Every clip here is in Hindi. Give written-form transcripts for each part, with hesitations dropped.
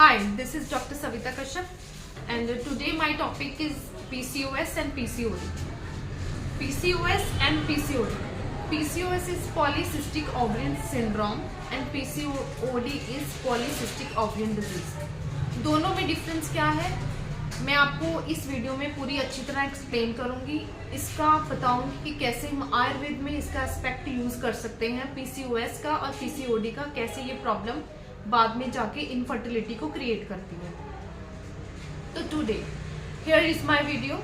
Hi, this is Dr. Savita Kashyap, and today my topic is PCOS and PCOD. PCOS and PCOD. PCOS is polycystic ovarian syndrome and PCOD is polycystic ovarian disease. दोनों में डिफरेंस क्या है मैं आपको इस वीडियो में पूरी अच्छी तरह एक्सप्लेन करूंगी। इसका बताऊंगी कि कैसे हम आयुर्वेद में इसका एस्पेक्ट यूज कर सकते हैं PCOS का और PCOD का, कैसे ये प्रॉब्लम बाद में जाके इनफर्टिलिटी को क्रिएट करती है। तो today here is my video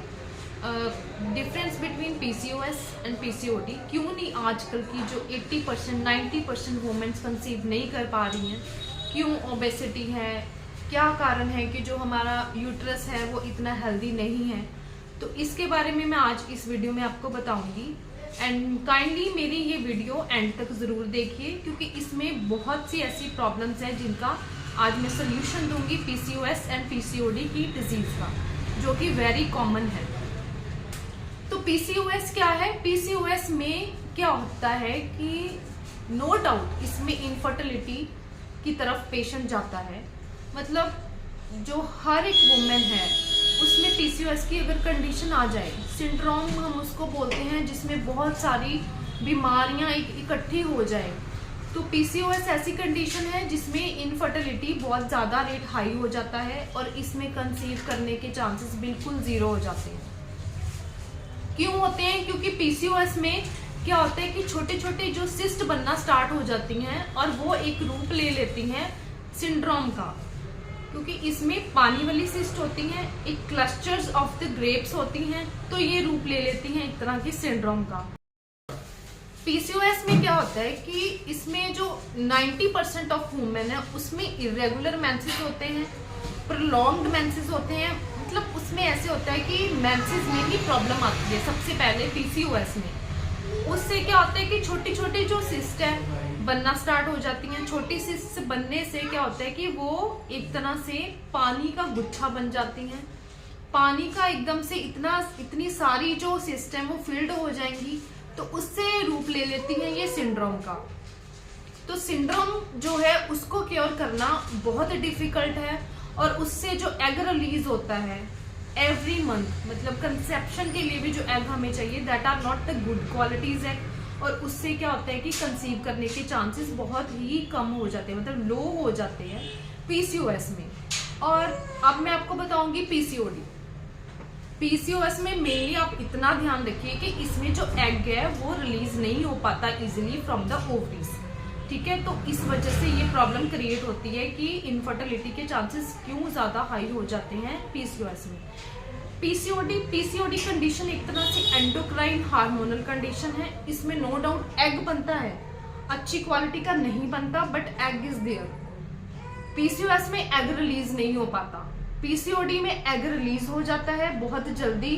difference between PCOS and PCOD। क्यों नहीं आजकल की जो 80% 90% वुमेन्स कंसीव नहीं कर पा रही हैं, क्यों ओबेसिटी है, क्या कारण है कि जो हमारा यूट्रस है वो इतना हेल्दी नहीं है, तो इसके बारे में मैं आज इस वीडियो में आपको बताऊंगी। एंड काइंडली मेरी ये वीडियो एंड तक जरूर देखिए, क्योंकि इसमें बहुत सी ऐसी प्रॉब्लम्स हैं जिनका आज मैं सोल्यूशन दूंगी PCOS एंड PCOD की डिजीज का, जो कि वेरी कॉमन है। तो PCOS क्या है? PCOS में क्या होता है कि नो डाउट इसमें इनफर्टिलिटी की तरफ पेशेंट जाता है। मतलब जो हर एक वुमेन है उसमें PCOS की अगर कंडीशन आ जाए, सिंड्रोम हम उसको बोलते हैं, जिसमें बहुत सारी बीमारियां इकट्ठी हो जाए, तो PCOS ऐसी कंडीशन है जिसमें इनफर्टिलिटी बहुत ज़्यादा रेट हाई हो जाता है और इसमें कंसीव करने के चांसेस बिल्कुल ज़ीरो हो जाते हैं। क्यों होते हैं? क्योंकि PCOS में क्या होता है कि छोटे छोटे जो सिस्ट बनना स्टार्ट हो जाती हैं और वो एक रूप ले लेती हैं सिंड्रोम का, क्योंकि इसमें पानी वाली सिस्ट होती हैं, एक क्लस्टर्स ऑफ द ग्रेप्स होती हैं, तो ये रूप ले लेती हैं एक तरह की सिंड्रोम का। PCOS में क्या होता है कि इसमें जो 90% ऑफ वुमेन है उसमें इरेगुलर मेंसेस होते हैं, प्रोलॉन्ग्ड मेंसेस होते हैं। मतलब उसमें ऐसे होता है कि मेंसेस में ही प्रॉब्लम आती है सबसे पहले PCOS में। उससे क्या होता है कि छोटी छोटी जो सिस्ट है बनना स्टार्ट हो जाती हैं। छोटी सिस्ट बनने से क्या होता है कि वो एक तरह से पानी का गुच्छा बन जाती हैं। पानी का एकदम से इतनी सारी जो सिस्ट है वो फिल्ड हो जाएंगी, तो उससे रूप ले लेती हैं ये सिंड्रोम का। तो सिंड्रोम जो है उसको क्योर करना बहुत डिफिकल्ट है, और उससे जो एग रिलीज होता है एवरी मंथ, मतलब कंसेप्शन के लिए भी जो एग हमें चाहिए, that are not the good qualities egg, और उससे क्या होता है कि कंसीव करने के चांसेस बहुत ही कम हो जाते हैं, मतलब लो हो जाते हैं PCOS में। और अब मैं आपको बताऊंगी PCOD। PCOS में मेनली आप इतना ध्यान रखिए कि इसमें जो एग है वो रिलीज नहीं हो पाता इजिली फ्रॉम द ओवरीज, ठीक है। तो इस वजह से ये प्रॉब्लम क्रिएट होती है कि इनफर्टिलिटी के चांसेस क्यों ज्यादा हाई हो जाते हैं PCOS में। PCOD कंडीशन एक तरह से एंडोक्राइन हार्मोनल कंडीशन है। इसमें नो डाउट एग बनता है, अच्छी क्वालिटी का नहीं बनता, but egg is there. PCOS में एग रिलीज नहीं हो पाता, PCOD में एग रिलीज हो जाता है बहुत जल्दी।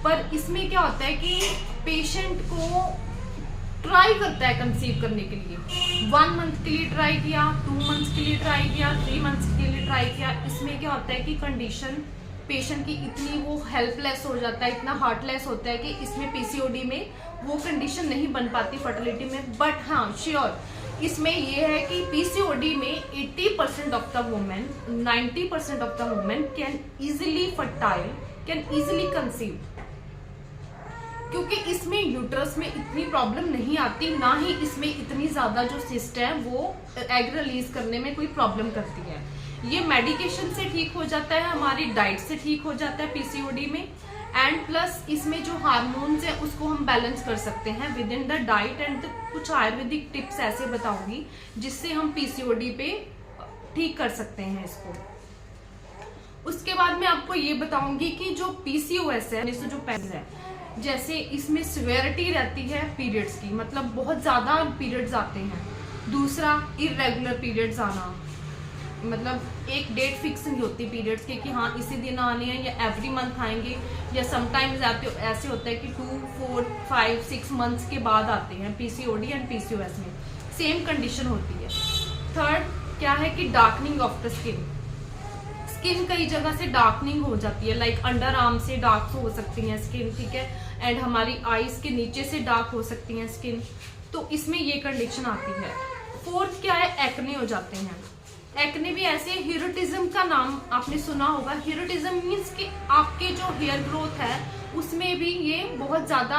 पर इसमें क्या होता है कि पेशेंट को ट्राई करता है कंसीव करने के लिए, 1 मंथ के लिए ट्राई किया, 2 मंथ्स के लिए ट्राई किया, 3 मंथ्स के लिए ट्राई किया। इसमें क्या होता है कि कंडीशन पेशेंट की इतनी वो हेल्पलेस हो जाता है, इतना हार्टलेस होता है कि इसमें PCOD में वो कंडीशन नहीं बन पाती फर्टिलिटी में। बट हाँ श्योर इसमें ये है कि PCOD में 80% of the women, 90% of the women can easily fertile, can easily conceive, क्योंकि इसमें यूट्रस में इतनी प्रॉब्लम नहीं आती, ना ही इसमें इतनी ज्यादा जो सिस्ट है वो एग रिलीज करने में कोई प्रॉब्लम करती है। ये मेडिकेशन से ठीक हो जाता है, हमारी डाइट से ठीक हो जाता है PCOD में, एंड प्लस इसमें जो हार्मोन्स है उसको हम बैलेंस कर सकते हैं with in the diet. And कुछ आयुर्वेदिक टिप्स ऐसे बताऊंगी जिससे हम PCOD पे ठीक कर सकते हैं इसको। उसके बाद मैं आपको ये बताऊंगी कि जो PCOS है, जो पैज है, जैसे इसमें सिवियरिटी रहती है पीरियड्स की, मतलब बहुत ज्यादा पीरियड्स आते हैं। दूसरा इरेगुलर पीरियड्स आना, मतलब एक डेट फिक्स नहीं होती पीरियड्स की कि हाँ इसी दिन आने हैं या एवरी मंथ आएंगे, या समटाइम्स ऐसे होता है कि 2, 4, 5, 6 मंथ्स के बाद आते हैं PCOD एंड PCOS में सेम कंडीशन होती है। थर्ड क्या है कि डार्कनिंग ऑफ द स्किन कई जगह से डार्कनिंग हो जाती है, लाइक अंडर आर्म से डार्क हो सकती है स्किन, ठीक है, एंड हमारी आईज के नीचे से डार्क हो सकती है स्किन, तो इसमें ये कंडीशन आती है। फोर्थ क्या है, एक्ने हो जाते हैं। एक्ने भी ऐसे, हिरोटिज्म का नाम आपने सुना होगा। हिरोटिज्म मीन्स कि आपके जो हेयर ग्रोथ है उसमें भी ये बहुत ज्यादा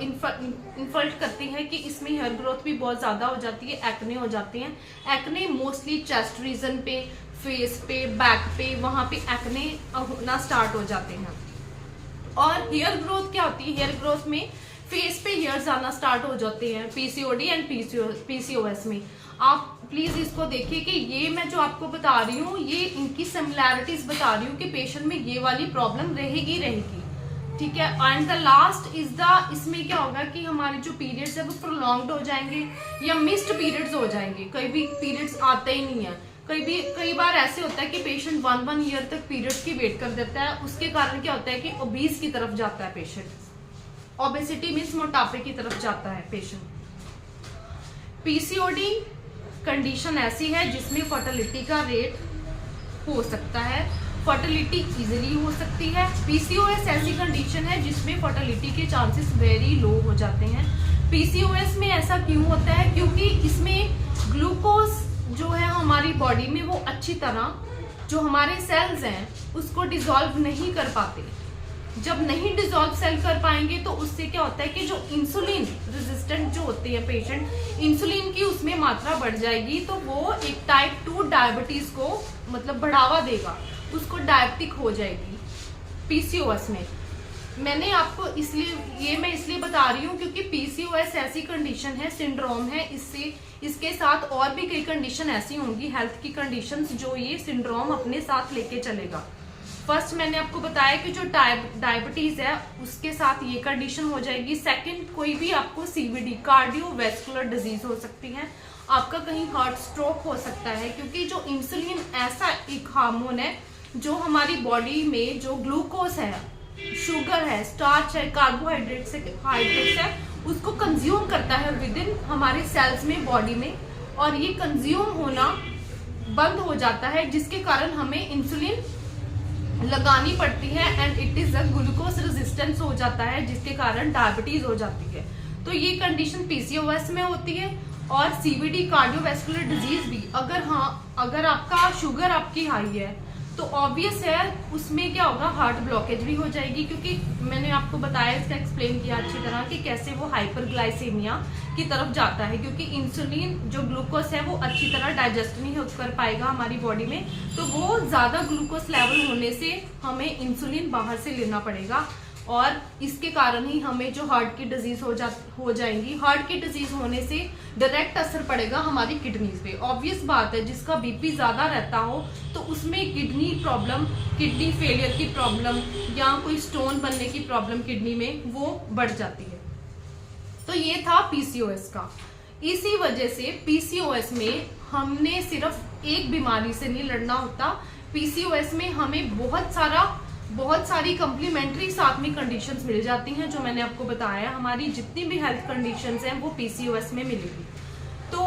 इन्फल्ट करती है कि इसमें हेयर ग्रोथ भी बहुत ज्यादा हो जाती है, एक्ने हो जाती हैं। एक्ने मोस्टली चेस्ट रीजन पे, फेस पे, बैक पे, वहां पे एक्ने होना स्टार्ट हो जाते हैं। और हेयर ग्रोथ क्या होती है, हेयर ग्रोथ में फेस पे हेयर्स आना स्टार्ट हो जाते हैं पीसीओडी एंड पीसीओएस में। आप प्लीज इसको देखिए कि ये मैं जो आपको बता रही हूँ ये इनकी सिमिलैरिटीज बता रही हूँ कि पेशेंट में ये वाली प्रॉब्लम रहेगी, ठीक है। And the last is the, इसमें क्या होगा कि हमारे जो पीरियड्स है वो प्रोलॉन्ग्ड हो जाएंगे या मिस्ड पीरियड्स हो जाएंगे, कई भी पीरियड्स आते ही नहीं है। कई बार ऐसे होता है कि पेशेंट 1 ईयर तक पीरियड्स की वेट कर देता है, उसके कारण क्या होता है कि ओबीज की तरफ जाता है पेशेंट। ओबेसिटी मीन्स मोटापे की तरफ जाता है पेशेंट। पीसीओडी कंडीशन ऐसी है जिसमें फर्टिलिटी का रेट हो सकता है, फर्टिलिटी इजीली हो सकती है। पीसीओएस ऐसी कंडीशन है जिसमें फर्टिलिटी के चांसेस वेरी लो हो जाते हैं। पीसीओएस में ऐसा क्यों होता है, क्योंकि इसमें ग्लूकोज जो है हमारी बॉडी में वो अच्छी तरह, जो हमारे सेल्स हैं उसको डिसॉल्व नहीं कर पाते। जब नहीं डिसॉल्व सेल कर पाएंगे तो उससे क्या होता है कि जो इंसुलिन रेजिस्टेंट जो होते हैं पेशेंट, इंसुलिन की उसमें मात्रा बढ़ जाएगी तो वो एक टाइप 2 डायबिटीज को मतलब बढ़ावा देगा, उसको डायबिटिक हो जाएगी पीसीओएस में। मैंने आपको मैं इसलिए बता रही हूँ क्योंकि पीसीओएस ऐसी कंडीशन है, सिंड्रोम है, इसके साथ और भी कई कंडीशन ऐसी होंगी, हेल्थ की कंडीशंस, जो ये सिंड्रोम अपने साथ लेके चलेगा। फर्स्ट मैंने आपको बताया कि जो डायबिटीज है उसके साथ ये कंडीशन हो जाएगी। सेकंड, कोई भी आपको सीवीडी, कार्डियोवैस्कुलर डिजीज हो सकती है, आपका कहीं हार्ट स्ट्रोक हो सकता है, क्योंकि जो इंसुलिन ऐसा एक हार्मोन है जो हमारी बॉडी में जो ग्लूकोज है, शुगर है, स्टार्च है, कार्बोहाइड्रेट्स है, उसको कंज्यूम करता है विद इन हमारे सेल्स में, बॉडी में, और ये कंज्यूम होना बंद हो जाता है जिसके कारण हमें इंसुलिन लगानी पड़ती है and it is a glucose resistance हो जाता है जिसके कारण डायबिटीज हो जाती है। तो ये कंडीशन पीसीओएस में होती है। और सीवीडी, कार्डियोवैस्कुलर डिजीज भी, अगर आपका शुगर आपकी हाई है तो ऑब्वियस है उसमें क्या होगा, हार्ट ब्लॉकेज भी हो जाएगी, क्योंकि मैंने आपको बताया, इसका एक्सप्लेन किया अच्छी तरह कि कैसे वो हाइपरग्लाइसेमिया की तरफ जाता है, क्योंकि इंसुलिन जो ग्लूकोज है वो अच्छी तरह डाइजेस्ट नहीं कर पाएगा हमारी बॉडी में, तो वो ज्यादा ग्लूकोज लेवल होने से हमें इंसुलिन बाहर से लेना पड़ेगा और इसके कारण ही हमें जो हार्ट की डिजीज हो जाएंगी। हार्ट की डिजीज होने से डायरेक्ट असर पड़ेगा हमारी किडनीज पे। ऑब्वियस बात है, जिसका बीपी ज्यादा रहता हो तो उसमें किडनी प्रॉब्लम, किडनी फेलियर की प्रॉब्लम या कोई स्टोन बनने की प्रॉब्लम किडनी में वो बढ़ जाती है। तो ये था पीसीओएस का। इसी वजह से पीसीओएस में हमने सिर्फ एक बीमारी से नहीं लड़ना होता, पीसीओएस में हमें बहुत सारी कम्प्लीमेंट्री साथ में कंडीशंस मिल जाती हैं, जो मैंने आपको बताया। हमारी जितनी भी हेल्थ कंडीशंस हैं वो पीसीओएस में मिलेगी। तो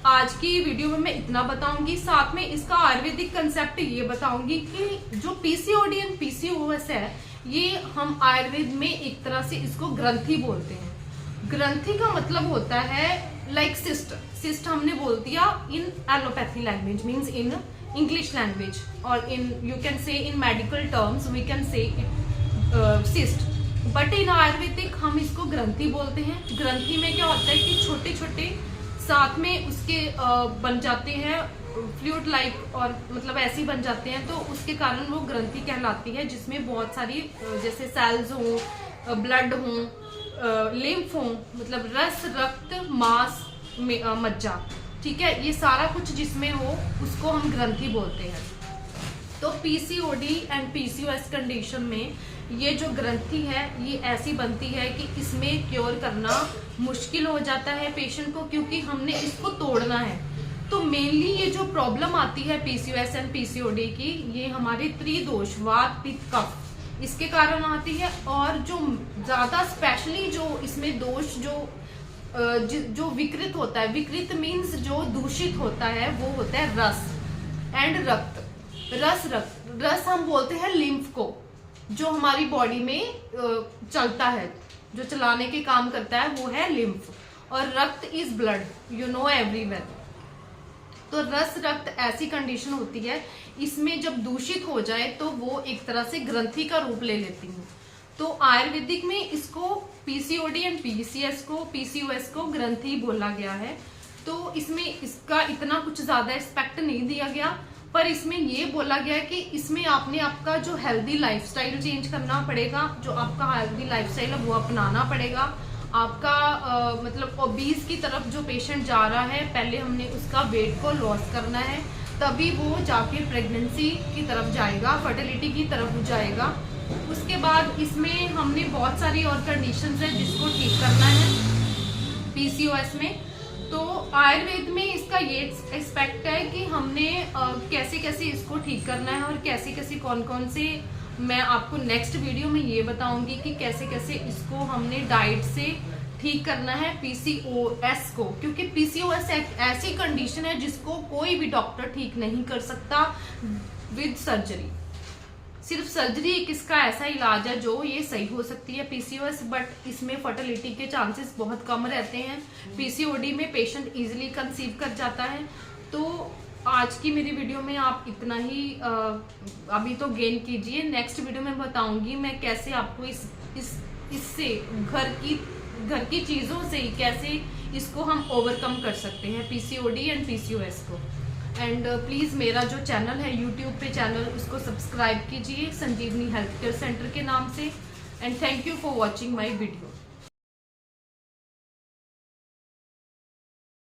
आज की वीडियो में मैं इतना बताऊंगी, साथ में इसका आयुर्वेदिक कंसेप्ट ये बताऊंगी कि जो पीसीओडी एंड पीसीओएस है ये हम आयुर्वेद में एक तरह से इसको ग्रंथि बोलते हैं। ग्रंथि का मतलब होता है लाइक सिस्ट हमने बोल दिया in allopathy language, means in English language, or you can say in medical terms we can say cyst, but in Ayurvedic हम इसको ग्रंथि बोलते हैं। ग्रंथि में क्या होता है कि छोटे छोटे साथ में उसके बन जाते हैं फ्लूइड लाइक, और मतलब ऐसे ही बन जाते हैं, तो उसके कारण वो ग्रंथि कहलाती है, जिसमें बहुत सारी जैसे सेल्स हों, ब्लड हों, लिम्फ हों, मतलब रस, रक्त, मांस, मज्जा, ठीक है, ये सारा कुछ जिसमें हो उसको हम ग्रंथि बोलते हैं। तो पीसीओडी एंड पीसीओएस कंडीशन में ये जो ग्रंथि है ये ऐसी बनती है कि इसमें क्योर करना मुश्किल हो जाता है पेशेंट को, क्योंकि हमने इसको तोड़ना है। तो मेनली ये जो प्रॉब्लम आती है पीसीओएस एंड पीसीओडी की, ये हमारे त्रिदोष, वात, पित्त, कफ, इसके कारण आती है। और जो ज्यादा स्पेशली जो इसमें दोष जो विकृत होता है, विकृत मीन्स जो दूषित होता है, वो होता है रस एंड रक्त। रस हम बोलते हैं लिम्फ को, जो हमारी बॉडी में चलता है, जो चलाने के काम करता है वो है लिम्फ, और रक्त is blood, you know everywhere. तो रस रक्त ऐसी कंडीशन होती है, इसमें जब दूषित हो जाए तो वो एक तरह से ग्रंथि का रूप ले लेती है। तो आयुर्वेदिक में इसको पीसीओडी एंड पीसीओएस को ग्रंथि बोला गया है। तो इसमें इसका इतना कुछ ज्यादा एस्पेक्ट नहीं दिया गया, पर इसमें ये बोला गया कि इसमें आपने आपका जो हेल्दी लाइफस्टाइल चेंज करना पड़ेगा, जो आपका हेल्दी लाइफस्टाइल है वो अपनाना पड़ेगा। आपका मतलब ओबीज की तरफ जो पेशेंट जा रहा है, पहले हमने उसका वेट को लॉस करना है, तभी वो जाके प्रेगनेंसी की तरफ जाएगा, फर्टिलिटी की तरफ जाएगा। उसके बाद इसमें हमने बहुत सारी और कंडीशंस है जिसको ठीक करना है पीसीओएस में। तो आयुर्वेद में इसका ये एस्पेक्ट है कि हमने कैसे कैसे इसको ठीक करना है और कैसे कैसे कौन कौन से, मैं आपको नेक्स्ट वीडियो में ये बताऊंगी कि कैसे कैसे इसको हमने डाइट से ठीक करना है पीसीओएस को, क्योंकि पीसीओएस एक ऐसी कंडीशन है जिसको कोई भी डॉक्टर ठीक नहीं कर सकता विद सर्जरी। सिर्फ सर्जरी एक इसका ऐसा इलाज है जो ये सही हो सकती है पीसीओएस, बट इसमें फर्टिलिटी के चांसेस बहुत कम रहते हैं। पीसीओडी में पेशेंट इजीली कंसीव कर जाता है। तो आज की मेरी वीडियो में आप इतना ही अभी तो गेन कीजिए। नेक्स्ट वीडियो में बताऊंगी मैं कैसे आपको इससे घर की चीजों से ही कैसे इसको हम ओवरकम कर सकते हैं पीसीओडी एंड पीसीओएस को। एंड प्लीज मेरा जो चैनल है यूट्यूब पे चैनल, उसको सब्सक्राइब कीजिए संजीवनी हेल्थ केयर सेंटर के नाम से। And thank you for watching my video.